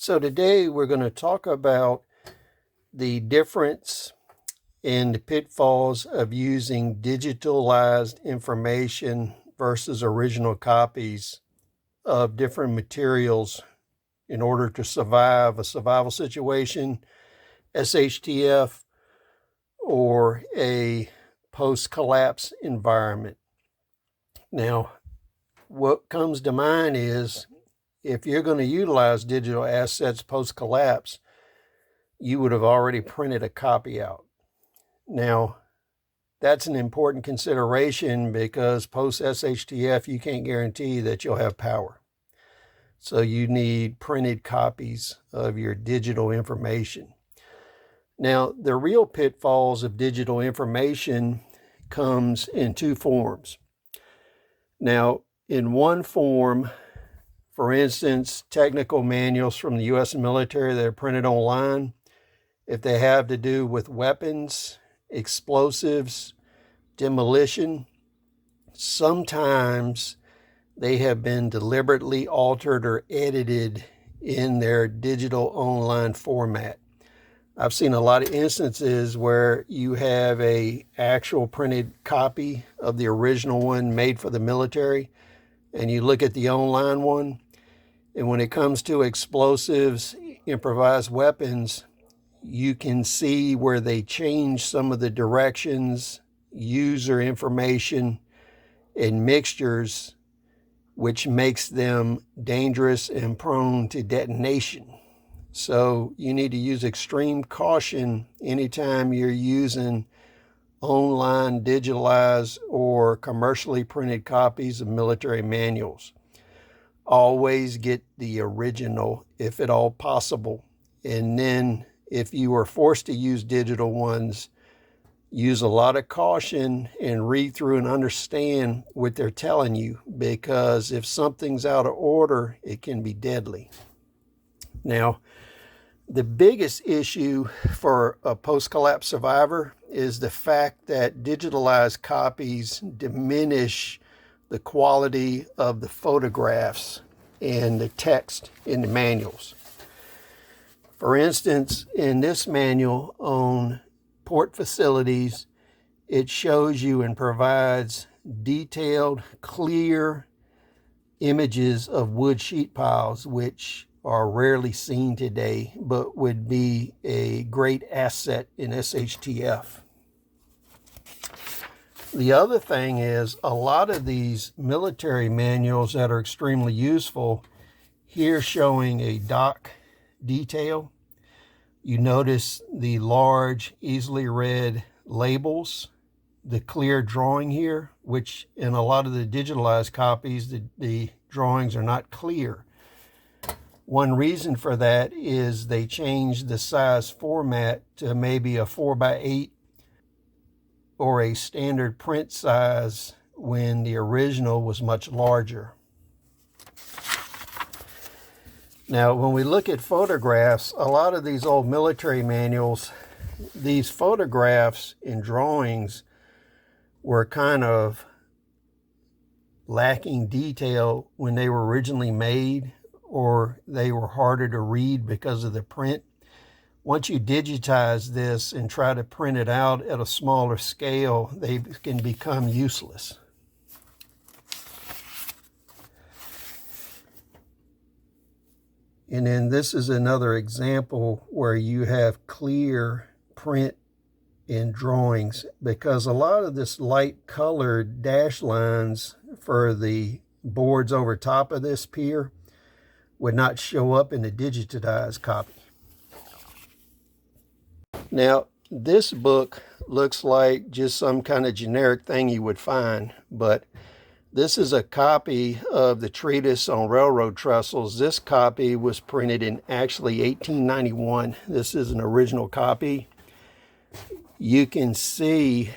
So today we're going to talk about the difference in the pitfalls of using digitalized information versus original copies of different materials in order to survive a survival situation, SHTF, or a post-collapse environment. Now, what comes to mind is if you're going to utilize digital assets post-collapse, you would have already printed a copy out. Now, that's an important consideration because post-SHTF, you can't guarantee that you'll have power. So you need printed copies of your digital information. Now, the real pitfalls of digital information comes in two forms. Now, in one form, for instance, technical manuals from the U.S. military that are printed online, if they have to do with weapons, explosives, demolition, sometimes they have been deliberately altered or edited in their digital online format. I've seen a lot of instances where you have an actual printed copy of the original one made for the military, and you look at the online one, and when it comes to explosives, improvised weapons, you can see where they change some of the directions, user information, and mixtures, which makes them dangerous and prone to detonation. So you need to use extreme caution anytime you're using online, digitalized, or commercially printed copies of military manuals. Always get the original if at all possible. And then if you are forced to use digital ones, use a lot of caution and read through and understand what they're telling you, because if something's out of order, it can be deadly. Now, the biggest issue for a post-collapse survivor is the fact that digitalized copies diminish the quality of the photographs and the text in the manuals. For instance, in this manual on port facilities, it shows you and provides detailed, clear images of wood sheet piles, which are rarely seen today, but would be a great asset in SHTF. The other thing is a lot of these military manuals that are extremely useful, here showing a dock detail. You notice the large, easily read labels, the clear drawing here, which in a lot of the digitalized copies, the drawings are not clear. One reason for that is they changed the size format to maybe a 4x8 or a standard print size when the original was much larger. Now, when we look at photographs, a lot of these old military manuals, these photographs and drawings were kind of lacking detail when they were originally made, or they were harder to read because of the print. Once you digitize this and try to print it out at a smaller scale, they can become useless. And then this is another example where you have clear print in drawings, because a lot of this light colored dash lines for the boards over top of this pier would not show up in the digitized copy. Now, this book looks like just some kind of generic thing you would find, but this is a copy of the treatise on railroad trestles. This copy was printed in actually 1891. This is an original copy. You can see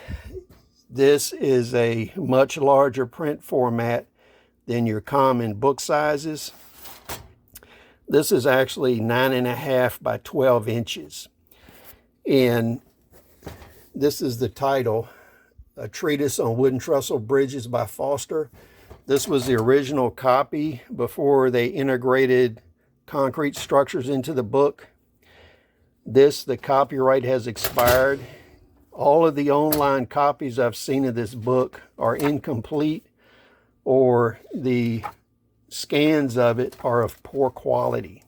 this is a much larger print format than your common book sizes. This is actually 9.5 by 12 inches. And this is the title, A Treatise on Wooden Trestle Bridges by Foster. This was the original copy before they integrated concrete structures into the book. The copyright has expired. All of the online copies I've seen of this book are incomplete, or the scans of it are of poor quality.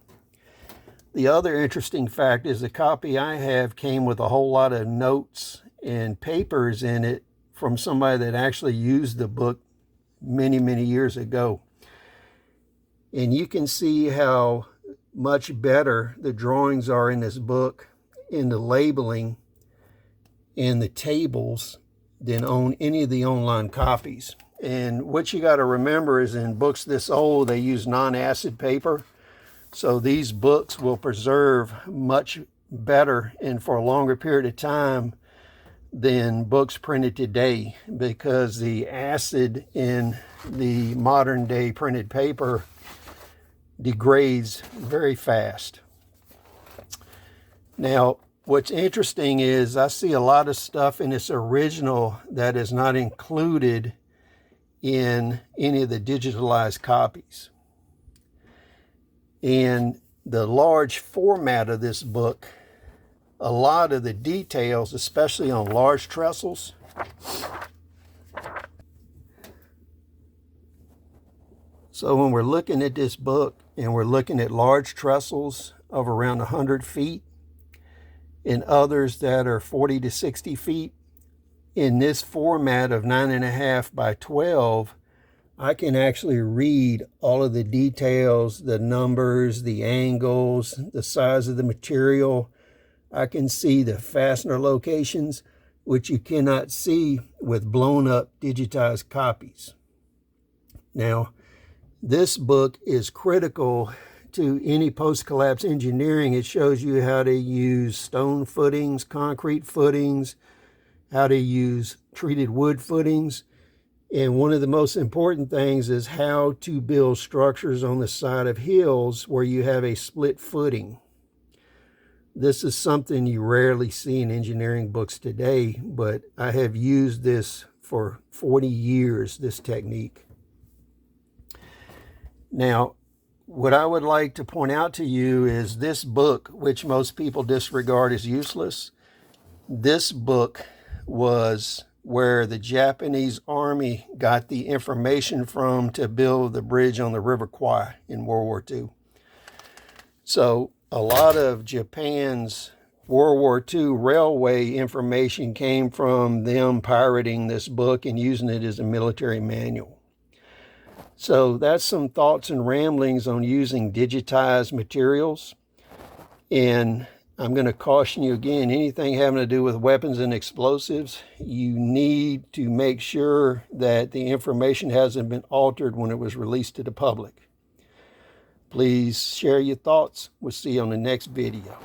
The other interesting fact is the copy I have came with a whole lot of notes and papers in it from somebody that actually used the book many, many years ago. And you can see how much better the drawings are in this book, in the labeling and the tables, than on any of the online copies. And what you got to remember is, in books this old, they use non-acid paper. So these books will preserve much better and for a longer period of time than books printed today, because the acid in the modern day printed paper degrades very fast. Now, what's interesting is I see a lot of stuff in this original that is not included in any of the digitalized copies. And the large format of this book, a lot of the details, especially on large trestles, so when we're looking at this book and we're looking at large trestles of around 100 feet and others that are 40 to 60 feet, in this format of 9.5 by 12, I can actually read all of the details, the numbers, the angles, the size of the material. I can see the fastener locations, which you cannot see with blown up digitized copies. Now, this book is critical to any post-collapse engineering. It shows you how to use stone footings, concrete footings, how to use treated wood footings. And one of the most important things is how to build structures on the side of hills where you have a split footing. This is something you rarely see in engineering books today, but I have used this for 40 years, this technique. Now, what I would like to point out to you is this book, which most people disregard as useless. This book was where the Japanese army got the information from to build the bridge on the River Kwai in World War II. So a lot of Japan's World War II railway information came from them pirating this book and using it as a military manual. So that's some thoughts and ramblings on using digitized materials. And I'm going to caution you again, anything having to do with weapons and explosives, you need to make sure that the information hasn't been altered when it was released to the public. Please share your thoughts. We'll see you on the next video.